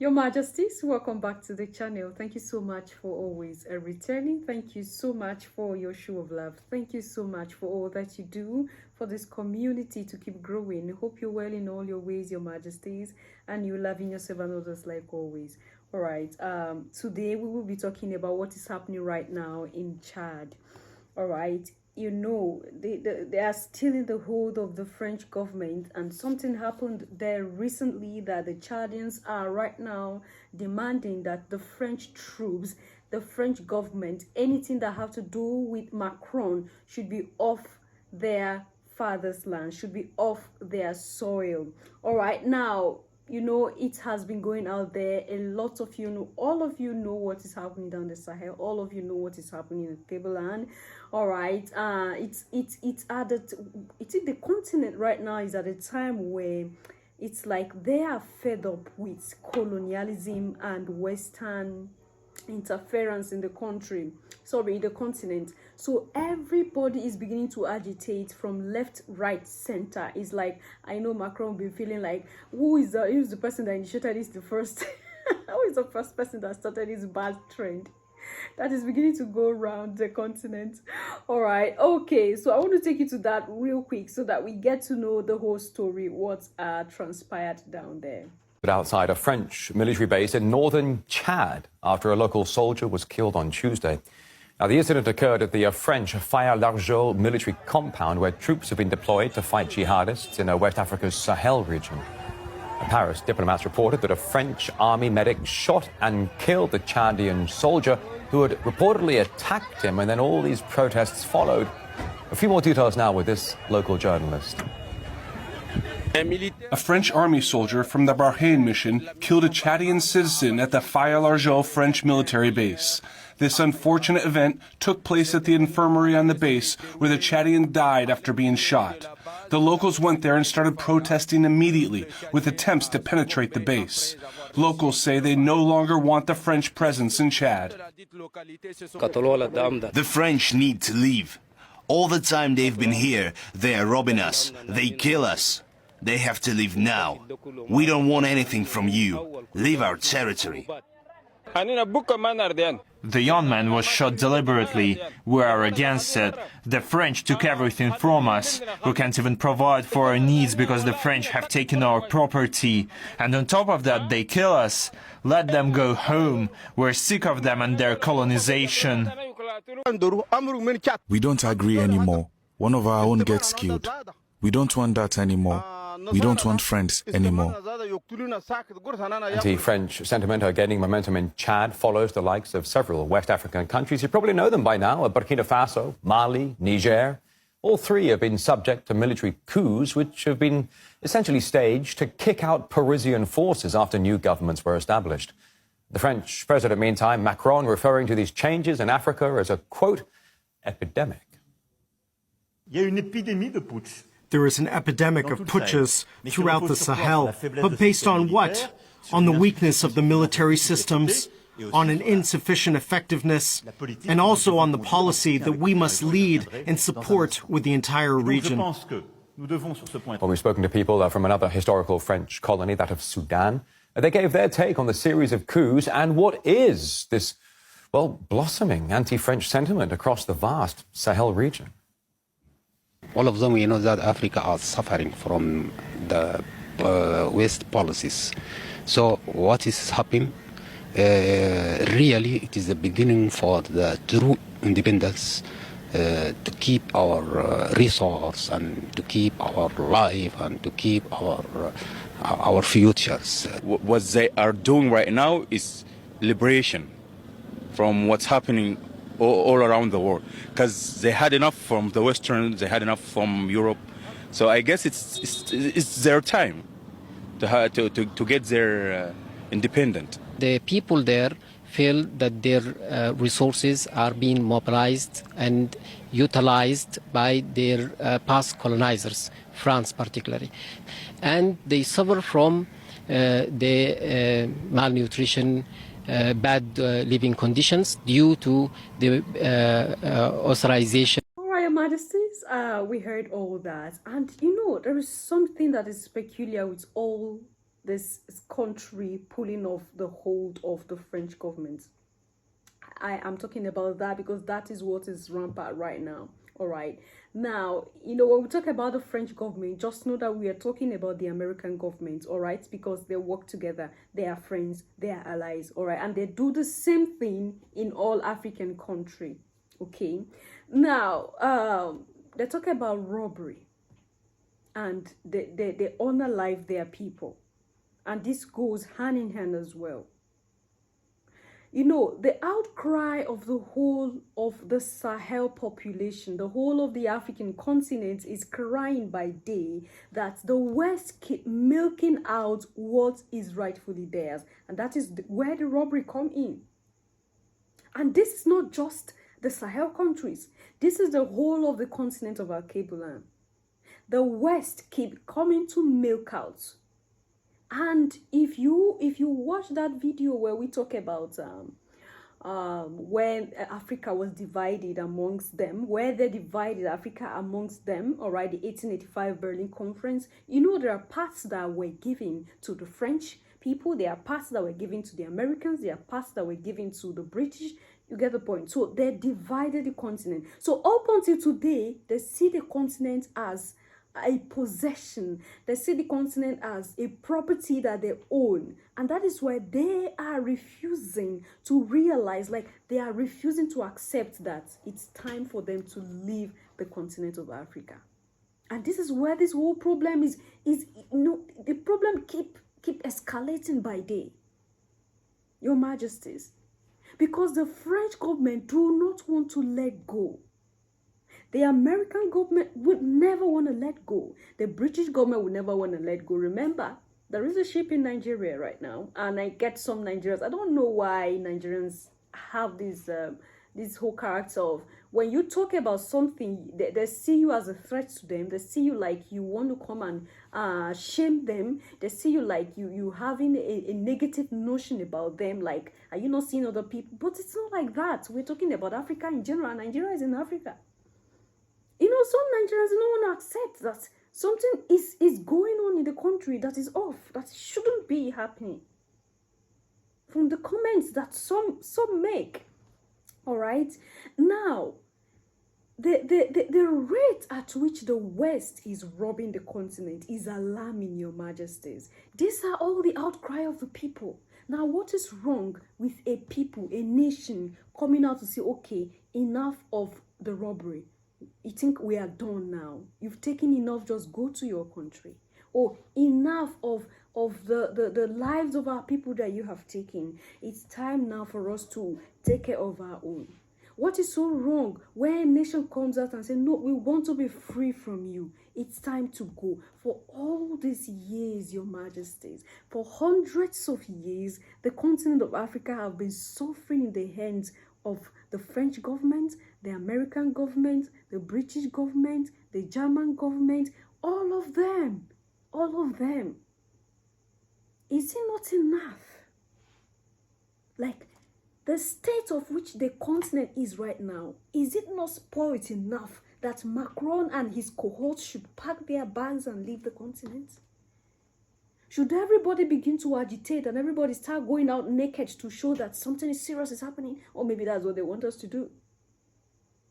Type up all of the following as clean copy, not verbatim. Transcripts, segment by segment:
Your Majesties, welcome back to the channel. Thank you so much for always returning. Thank you so much for your show of love. Thank you so much for all that you do for this community to keep growing. Hope you're well in all your ways, Your Majesties, and you're loving yourself and others like always. All right. Today we will be talking about what is happening right now in Chad. All right. You know, they are still in the hold of the French government, and something happened there recently that the Chadians are right now demanding that the French troops, the French government, anything that have to do with Macron should be off their father's land, should be off their soil. All right, now, you know, it has been going out there. A lot of you know, all of you know what is happening down the Sahel. All of you know what is happening in Tableland. All right, it's the continent right now is at a time where it's like they are fed up with colonialism and Western interference in the continent. So everybody is beginning to agitate from left, right, center. It's like, I know Macron will be feeling like, who's the person that initiated this the first who is the first person that started this bad trend that is beginning to go around the continent. All right, okay, so I want to take you to that real quick so that we get to know the whole story, what transpired down there. Outside a French military base in northern Chad after a local soldier was killed on Tuesday. Now, the incident occurred at the French Faya Largeau military compound where troops have been deployed to fight jihadists in West Africa's Sahel region. Paris diplomats reported that a French army medic shot and killed the Chadian soldier who had reportedly attacked him, and then all these protests followed. A few more details now with this local journalist. A French army soldier from the Barkhane mission killed a Chadian citizen at the Faya Largeau French military base. This unfortunate event took place at the infirmary on the base where the Chadian died after being shot. The locals went there and started protesting immediately with attempts to penetrate the base. Locals say they no longer want the French presence in Chad. The French need to leave. All the time they've been here, they are robbing us. They kill us. They have to leave now. We don't want anything from you. Leave our territory. The young man was shot deliberately. We are against it. The French took everything from us. We can't even provide for our needs because the French have taken our property. And on top of that, they kill us. Let them go home. We're sick of them and their colonization. We don't agree anymore. One of our own gets killed. We don't want that anymore. We don't want friends anymore. Anti-French sentiment gaining momentum in Chad follows the likes of several West African countries. You probably know them by now: Burkina Faso, Mali, Niger. All three have been subject to military coups, which have been essentially staged to kick out Parisian forces after new governments were established. The French president, meantime, Macron, referring to these changes in Africa as a, quote, epidemic. There is an epidemic of putschs throughout the Sahel, but based on what? On the weakness of the military systems, on an insufficient effectiveness, and also on the policy that we must lead and support with the entire region. Well, we've spoken to people from another historical French colony, that of Sudan. They gave their take on the series of coups and what is this, well, blossoming anti-French sentiment across the vast Sahel region. All of them, we know that Africa are suffering from the West policies. So what is happening? Really, it is the beginning for the true independence to keep our resource and to keep our life and to keep our futures. What they are doing right now is liberation from what's happening all around the world, because they had enough from the Western, they had enough from Europe. So I guess it's their time to get their independent. The people there feel that their resources are being mobilized and utilized by their past colonizers, France particularly. And they suffer from the malnutrition, bad living conditions due to the authorization. All right, Your Majesties, we heard all that. And you know, there is something that is peculiar with all this country pulling off the hold of the French government. I am talking about that because that is what is rampant right now. All right. Now, you know, when we talk about the French government, just know that we are talking about the American government, all right? Because they work together. They are friends. They are allies, all right? And they do the same thing in all African countries, okay? Now, they talk about robbery. And they honor life, their people. And this goes hand in hand as well. You know, the outcry of the whole of the Sahel population, the whole of the African continent is crying by day that the West keep milking out what is rightfully theirs. And that is where the robbery come in. And this is not just the Sahel countries. This is the whole of the continent of Alkebulan. The West keep coming to milk out. And if you watch that video where we talk about when Africa was divided amongst them, where they divided Africa amongst them, all right, the 1885 Berlin Conference, you know, there are parts that were given to the French people, there are parts that were given to the Americans, there are parts that were given to the British. You get the point. So they divided the continent. So up until today, they see the continent as a possession. They see the continent as a property that they own. And that is why they are refusing to realize, like they are refusing to accept that it's time for them to leave the continent of Africa. And this is where this whole problem is you know, the problem keep escalating by day, Your Majesties. Because the French government do not want to let go. The American government would never want to let go. The British government would never want to let go. Remember, there is a ship in Nigeria right now, and I get some Nigerians. I don't know why Nigerians have this whole character of when you talk about something, they see you as a threat to them. They see you like you want to come and shame them. They see you like you having a negative notion about them. Like, are you not seeing other people? But it's not like that. We're talking about Africa in general. Nigeria is in Africa. You know, some Nigerians don't want to accept that something is going on in the country that is off, that shouldn't be happening. From the comments that some make, all right? Now, the rate at which the West is robbing the continent is alarming, Your Majesties. These are all the outcry of the people. Now, what is wrong with a people, a nation, coming out to say, okay, enough of the robbery? You think we are done now? You've taken enough, just go to your country. Or enough of the lives of our people that you have taken. It's time now for us to take care of our own. What is so wrong when a nation comes out and says, no, we want to be free from you. It's time to go. For all these years, Your Majesties, for hundreds of years, the continent of Africa have been suffering in the hands of the French government, the American government, the British government, the German government, all of them. Is it not enough? Like, the state of which the continent is right now, is it not spoiled enough that Macron and his cohorts should pack their bags and leave the continent? Should everybody begin to agitate and everybody start going out naked to show that something serious is happening? Or maybe that's what they want us to do.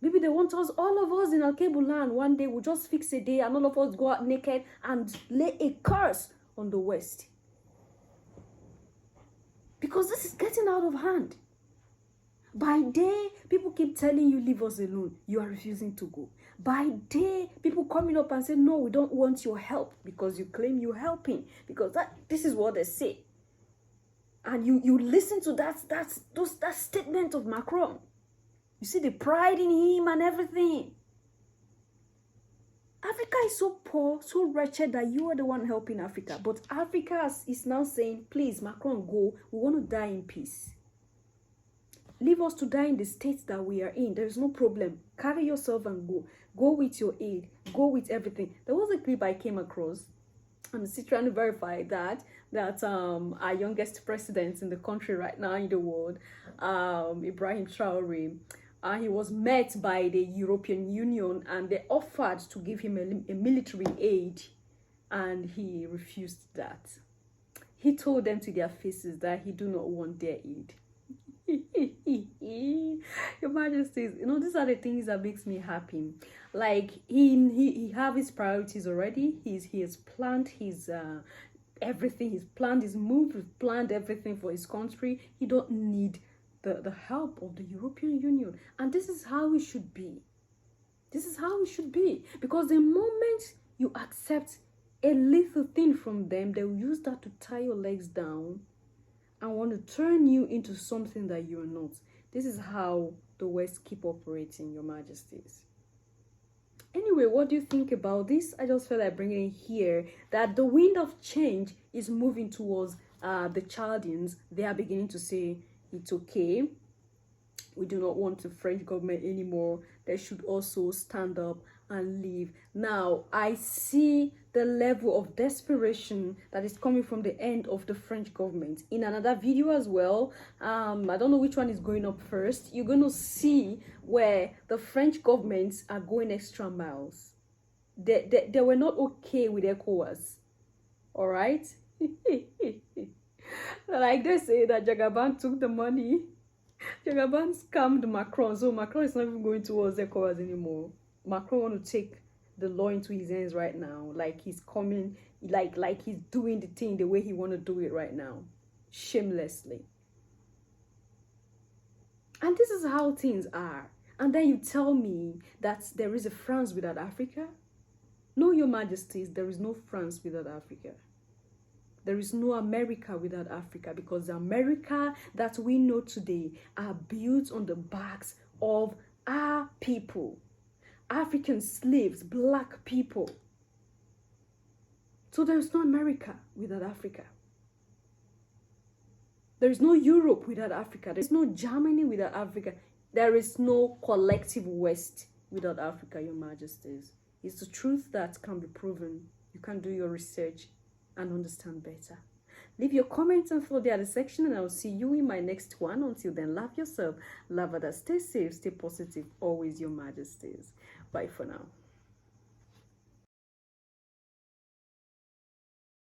Maybe they want us, all of us in Alkebulan, one day we'll just fix a day and all of us go out naked and lay a curse on the West. Because this is getting out of hand. By day, people keep telling you, leave us alone. You are refusing to go. By day, people coming up and say, no, we don't want your help because you claim you're helping. Because this is what they say. And you listen to that statement of Macron. You see the pride in him and everything. Africa is so poor, so wretched that you are the one helping Africa. But Africa is now saying, please, Macron, go. We want to die in peace. Leave us to die in the state that we are in. There is no problem. Carry yourself and go. Go with your aid. Go with everything. There was a clip I came across. I'm still trying to verify that our youngest president in the country right now in the world, Ibrahim Traore, he was met by the European Union and they offered to give him a military aid and he refused that. he told them to their faces that he do not want their aid. Your Majesties, you know, these are the things that makes me happy. Like he have his priorities already. He has planned his everything. He's planned his move. He's planned everything for his country. He don't need the help of the European Union, and this is how it should be. This is how it should be, because the moment you accept a little thing from them, they will use that to tie your legs down and want to turn you into something that you're not. This is how the West keep operating, Your Majesties. Anyway, what do you think about this? I just felt like bringing in here that the wind of change is moving towards the Chaldeans. They are beginning to say it's okay. We do not want the French government anymore. They should also stand up and leave. Now, I see the level of desperation that is coming from the end of the French government. In another video as well, I don't know which one is going up first. You're going to see where the French governments are going extra miles. They were not okay with ECOWAS. All right? Like they say that Jagaban took the money. Jagaban scammed Macron. So Macron is not even going towards ECOWAS anymore. Macron want to take the law into his hands right now. Like he's coming, like he's doing the thing the way he want to do it right now. Shamelessly. And this is how things are. And then you tell me that there is a France without Africa? No, Your Majesties, there is no France without Africa. There is no America without Africa, because the America that we know today are built on the backs of our people. African slaves, black people. So there is no America without Africa. There is no Europe without Africa. There is no Germany without Africa. There is no collective West without Africa, Your Majesties. It's the truth that can be proven. You can do your research and understand better. Leave your comments and follow the other section, and I will see you in my next one. Until then, love yourself, love others, stay safe, stay positive, always, Your Majesties. Bye for now.